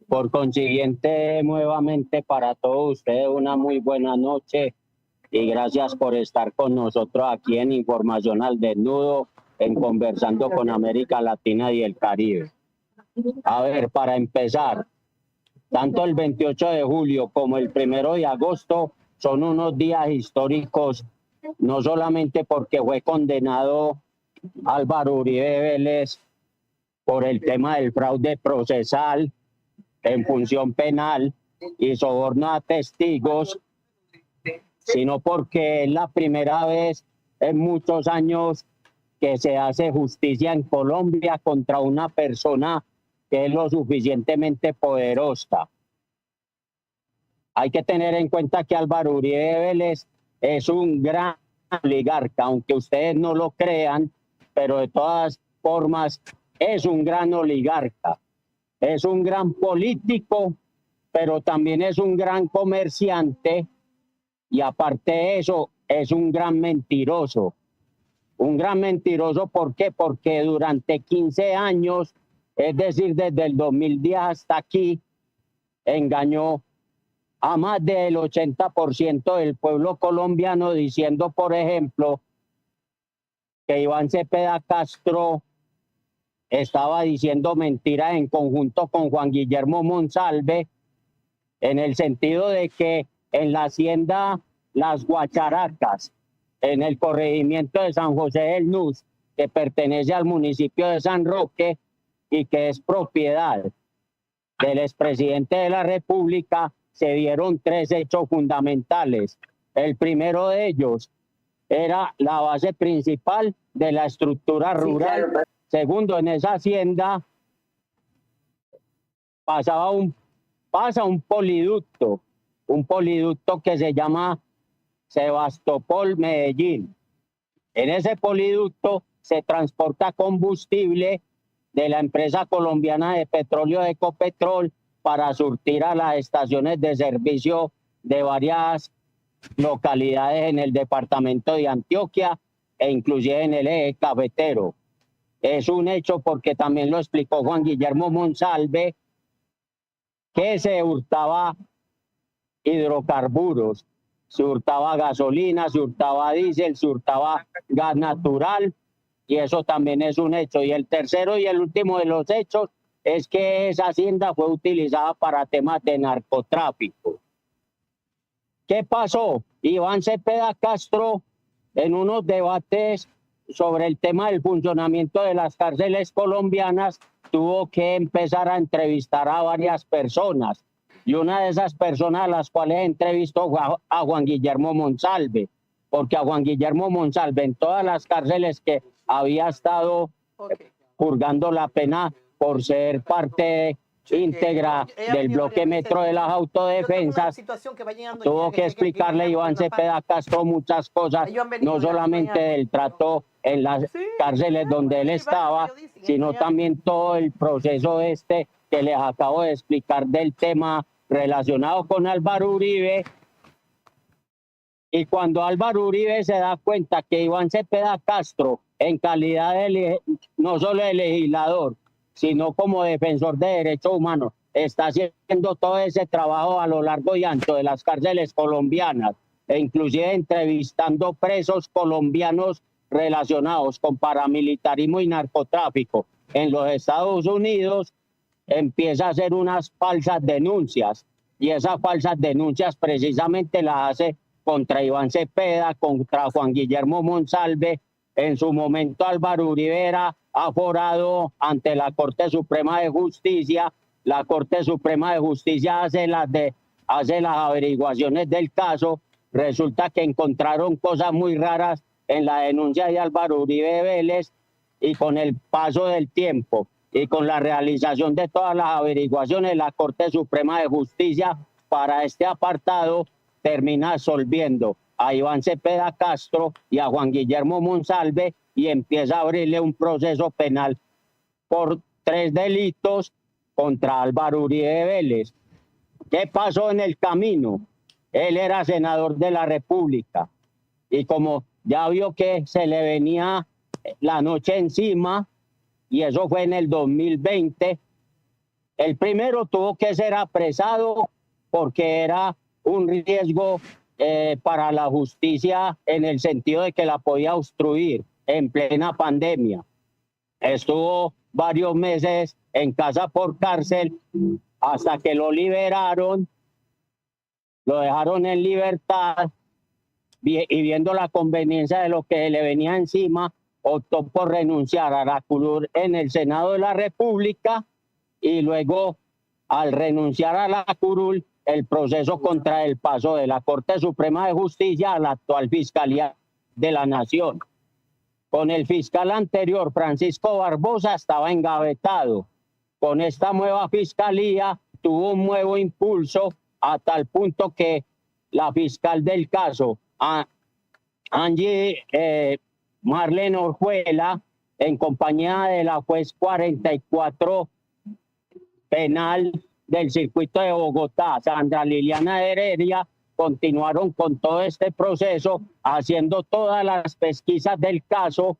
Por consiguiente, nuevamente para todos ustedes una muy buena noche y gracias por estar con nosotros aquí en Información al Desnudo, en Conversando con América Latina y el Caribe. A ver, para empezar, tanto el 28 de julio como el 1 de agosto son unos días históricos, no solamente porque fue condenado Álvaro Uribe Vélez por el tema del fraude procesal en función penal y soborno a testigos, sino porque es la primera vez en muchos años que se hace justicia en Colombia contra una persona que es lo suficientemente poderosa. Hay que tener en cuenta que Álvaro Uribe Vélez es un gran oligarca, aunque ustedes no lo crean, pero de todas formas es un gran oligarca. Es un gran político, pero también es un gran comerciante y aparte de eso es un gran mentiroso. Un gran mentiroso, ¿por qué? Porque durante 15 años, es decir, desde el 2010 hasta aquí, engañó a más del 80% del pueblo colombiano diciendo, por ejemplo, que Iván Cepeda Castro estaba diciendo mentiras en conjunto con Juan Guillermo Monsalve, en el sentido de que en la hacienda Las Guacharacas, en el corregimiento de San José del Nus, que pertenece al municipio de San Roque y que es propiedad del expresidente de la República, se dieron 3 hechos fundamentales. El primero de ellos era la base principal de la estructura rural. Sí, claro. Segundo, en esa hacienda pasa un poliducto que se llama Sebastopol-Medellín. En ese poliducto se transporta combustible de la empresa colombiana de petróleo Ecopetrol para surtir a las estaciones de servicio de varias localidades en el departamento de Antioquia e inclusive en el eje cafetero. Es un hecho porque también lo explicó Juan Guillermo Monsalve, que se hurtaba hidrocarburos, se hurtaba gasolina, se hurtaba diésel, se hurtaba gas natural, y eso también es un hecho. Y el tercero y el último de los hechos es que esa hacienda fue utilizada para temas de narcotráfico. ¿Qué pasó? Iván Cepeda Castro, en unos debates sobre el tema del funcionamiento de las cárceles colombianas, tuvo que empezar a entrevistar a varias personas. Y una de esas personas a las cuales entrevistó fue a Juan Guillermo Monsalve, porque a Juan Guillermo Monsalve en todas las cárceles que había estado purgando la pena por ser parte íntegra del bloque metro de las autodefensas, tuvo que explicarle a Iván Cepeda Castro muchas cosas, no solamente del trato en las cárceles donde él estaba, sino también todo el proceso que les acabo de explicar del tema relacionado con Álvaro Uribe. Y cuando Álvaro Uribe se da cuenta que Iván Cepeda Castro, en calidad de no solo de legislador, sino como defensor de derechos humanos, está haciendo todo ese trabajo a lo largo y ancho de las cárceles colombianas, e inclusive entrevistando presos colombianos relacionados con paramilitarismo y narcotráfico en los Estados Unidos, empieza a hacer unas falsas denuncias, y esas falsas denuncias precisamente las hace contra Iván Cepeda, contra Juan Guillermo Monsalve. En su momento Álvaro Uribe era aforado ante la Corte Suprema de Justicia. La Corte Suprema de Justicia hace las averiguaciones del caso. Resulta que encontraron cosas muy raras en la denuncia de Álvaro Uribe Vélez, y con el paso del tiempo y con la realización de todas las averiguaciones, la Corte Suprema de Justicia para este apartado termina absolviendo a Iván Cepeda Castro y a Juan Guillermo Monsalve, y empieza a abrirle un proceso penal por 3 delitos contra Álvaro Uribe Vélez. ¿Qué pasó en el camino? Él era senador de la República y como ya vio que se le venía la noche encima, y eso fue en el 2020, El primero tuvo que ser apresado porque era un riesgo para la justicia en el sentido de que la podía obstruir en plena pandemia. Estuvo varios meses en casa por cárcel hasta que lo liberaron, lo dejaron en libertad y viendo la conveniencia de lo que le venía encima, optó por renunciar a la curul en el Senado de la República y luego, al renunciar a la curul, el proceso contra el paso de la Corte Suprema de Justicia a la actual Fiscalía de la Nación. Con el fiscal anterior, Francisco Barbosa, estaba engavetado. Con esta nueva fiscalía tuvo un nuevo impulso a tal punto que la fiscal del caso, Angie Marlene Orjuela, en compañía de la juez 44 penal del circuito de Bogotá, Sandra Liliana Heredia, continuaron con todo este proceso, haciendo todas las pesquisas del caso,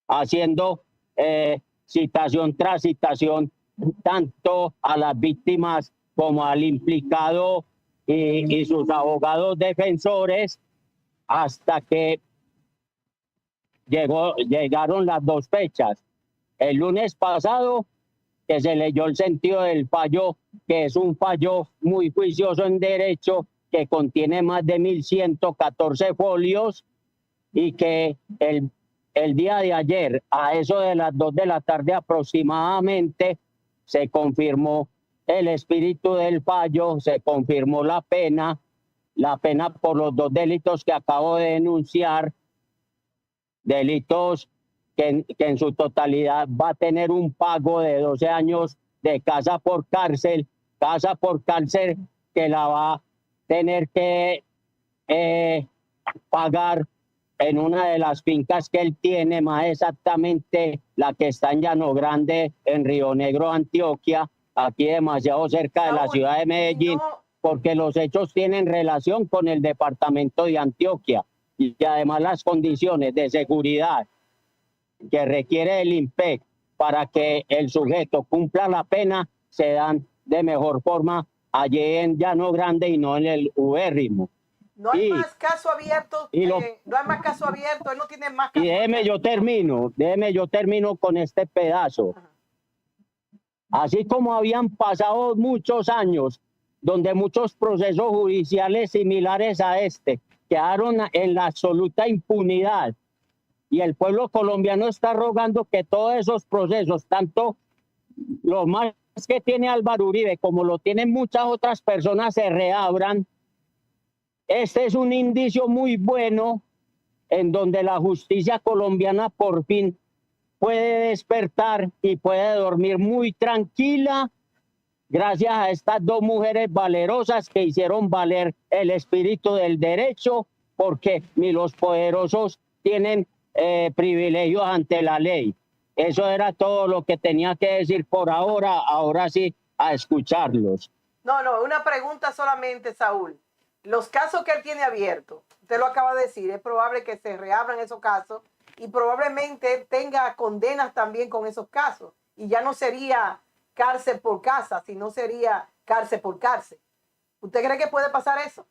haciendo citación tras citación, tanto a las víctimas como al implicado y sus abogados defensores, hasta que llegaron las dos fechas. El lunes pasado, que se leyó el sentido del fallo, que es un fallo muy juicioso en derecho, que contiene más de 1114 folios, y que el día de ayer, a eso de las 2 de la tarde aproximadamente, se confirmó el espíritu del fallo, se confirmó la pena por los dos delitos que acabo de denunciar, delitos que en su totalidad va a tener un pago de 12 años de casa por cárcel que la va a tener que pagar en una de las fincas que él tiene, más exactamente la que está en Llano Grande, en Río Negro, Antioquia, aquí demasiado cerca de la ciudad de Medellín, porque los hechos tienen relación con el departamento de Antioquia y además las condiciones de seguridad que requiere el IMPEC para que el sujeto cumpla la pena se dan de mejor forma allí en Llano Grande y no en el ubérrimo. No hay más caso abierto, no hay más caso abierto, él no tiene más caso. Y déjeme yo termino con este pedazo. Ajá. Así como habían pasado muchos años donde muchos procesos judiciales similares a este quedaron en la absoluta impunidad, y el pueblo colombiano está rogando que todos esos procesos, tanto los más que tiene Álvaro Uribe como lo tienen muchas otras personas, se reabran. Este es un indicio muy bueno en donde la justicia colombiana por fin puede despertar y puede dormir muy tranquila gracias a estas dos mujeres valerosas que hicieron valer el espíritu del derecho, porque ni los poderosos tienen privilegios ante la ley. Eso era todo lo que tenía que decir por ahora. Ahora sí, a escucharlos. No, una pregunta solamente, Saúl. Los casos que él tiene abiertos, usted lo acaba de decir, es probable que se reabran esos casos y probablemente tenga condenas también con esos casos. Y ya no sería cárcel por casa, sino sería cárcel por cárcel. ¿Usted cree que puede pasar eso?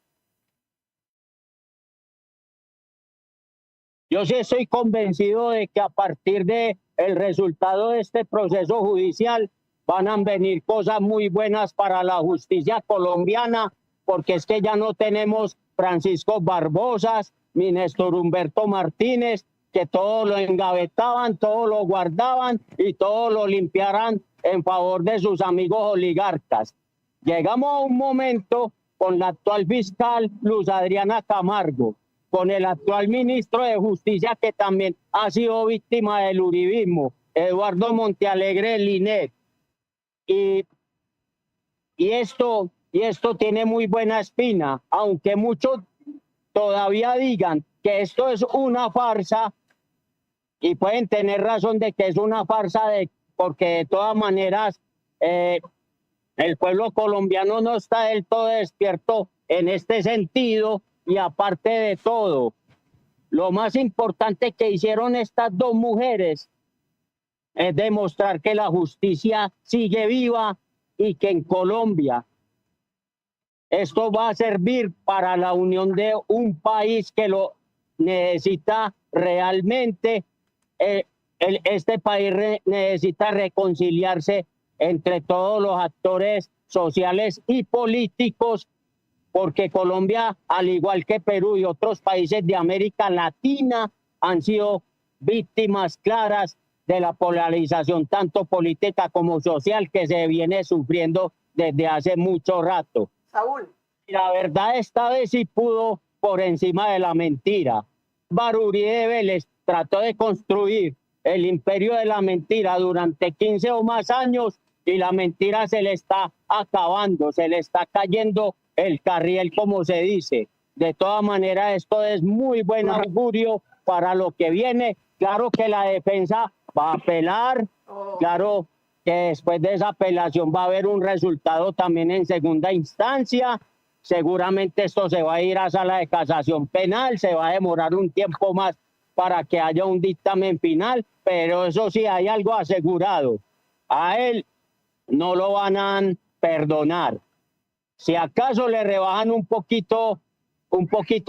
Yo sí estoy convencido de que a partir de el resultado de este proceso judicial van a venir cosas muy buenas para la justicia colombiana, porque es que ya no tenemos Francisco Barbosas ni Néstor Humberto Martínez, que todo lo engavetaban, todo lo guardaban y todo lo limpiaran en favor de sus amigos oligarcas. Llegamos a un momento con la actual fiscal Luz Adriana Camargo, con el actual ministro de Justicia, que también ha sido víctima del uribismo, Eduardo Montealegre Linet. Y esto tiene muy buena espina, aunque muchos todavía digan que esto es una farsa, y pueden tener razón de que es una farsa, porque de todas maneras el pueblo colombiano no está del todo despierto en este sentido. Y aparte de todo, lo más importante que hicieron estas dos mujeres es demostrar que la justicia sigue viva y que en Colombia esto va a servir para la unión de un país que lo necesita realmente. Este país necesita reconciliarse entre todos los actores sociales y políticos, porque Colombia, al igual que Perú y otros países de América Latina, han sido víctimas claras de la polarización tanto política como social que se viene sufriendo desde hace mucho rato. Saúl. La verdad esta vez sí pudo por encima de la mentira. Uribe Vélez trató de construir el imperio de la mentira durante 15 o más años y la mentira se le está acabando, se le está cayendo el carriel, como se dice. De todas maneras, esto es muy buen augurio para lo que viene. Claro que la defensa va a apelar, claro que después de esa apelación va a haber un resultado también en segunda instancia. Seguramente esto se va a ir a sala de casación penal, se va a demorar un tiempo más para que haya un dictamen final, pero eso sí, hay algo asegurado. A él no lo van a perdonar. Si acaso le rebajan un poquito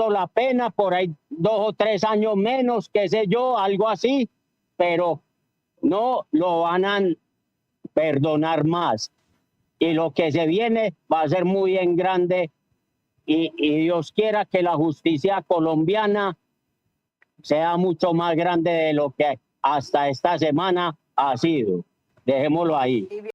la pena, por ahí 2 o 3 años menos, qué sé yo, algo así, pero no lo van a perdonar más. Y lo que se viene va a ser muy en grande y Dios quiera que la justicia colombiana sea mucho más grande de lo que hasta esta semana ha sido. Dejémoslo ahí.